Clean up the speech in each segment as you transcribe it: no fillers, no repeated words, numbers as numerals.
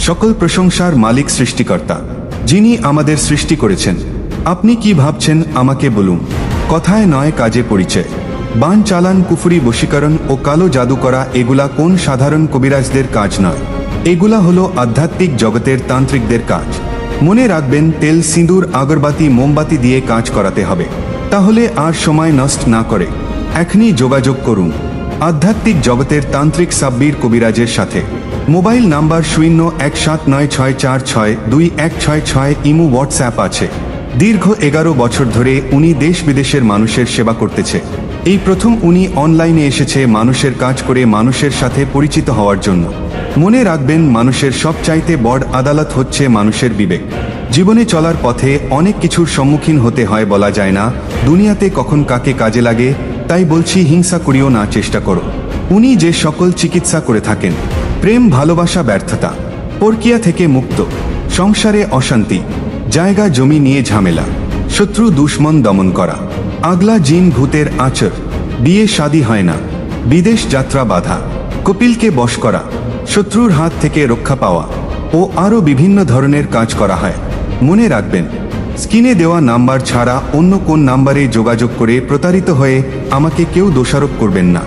সকল প্রশংসার মালিক সৃষ্টিকর্তা, যিনি আমাদের সৃষ্টি করেছেন। আপনি কি ভাবছেন আমাকে বলুন। কথায় নয় কাজে পরিচয়। বান চালান, কুফরি, বশীকরণ ও কালো জাদু করা এগুলা কোন সাধারণ কবিরাজদের কাজ নয়। এগুলা হলো আধ্যাত্মিক জগতের তান্ত্রিকদের কাজ। মনে রাখবেন, তেল, সিঁদুর, আগরবাতি, মোমবাতি দিয়ে কাজ করাতে হবে। তাহলে আর সময় নষ্ট না করে এখনই যোগাযোগ করুন আধ্যাত্মিক জগতের তান্ত্রিক সাব্বির কবিরাজের সাথে। Mobile number 017964622166। ইমো, হোয়াটসঅ্যাপ আছে। দীর্ঘ 11 বছর ধরে উনি দেশ বিদেশের মানুষের সেবা করতেছে। এই প্রথম উনি অনলাইনে এসেছে মানুষের কাজ করে, মানুষের সাথে পরিচিত হওয়ার জন্য। মনে রাখবেন, মানুষের সবচাইতে বড় আদালত হচ্ছে মানুষের বিবেক। জীবনে চলার পথে অনেক কিছুর সম্মুখীন হতে হয়, বলা যায় না দুনিয়াতে কখন কাকে কাজে লাগে। তাই বলছি, হিংসা করিও না, চেষ্টা করো। উনি যে সকল চিকিৎসা করে থাকেন, প্রেম, ভালোবাসা, ব্যর্থতা, পরকীয়া থেকে মুক্ত, সংসারে অশান্তি, জায়গা জমি নিয়ে ঝামেলা, শত্রু দুশ্মন দমন করা, আগলা জিন ভূতের আচর, বিয়ে শাদী হয় না, বিদেশ যাত্রা বাধা, কপিলকে বশ করা, শত্রুর হাত থেকে রক্ষা পাওয়া ও আরও বিভিন্ন ধরনের কাজ করা হয়। মনে রাখবেন, স্ক্রিনে দেওয়া নাম্বার ছাড়া অন্য কোন নাম্বারে যোগাযোগ করে প্রতারিত হয়ে আমাকে কেউ দোষারোপ করবেন না।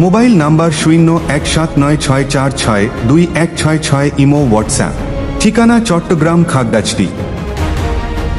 Mobile number 017964622166। Imo, WhatsApp. ঠিকানা চট্টগ্রাম, খাগড়াছড়ি।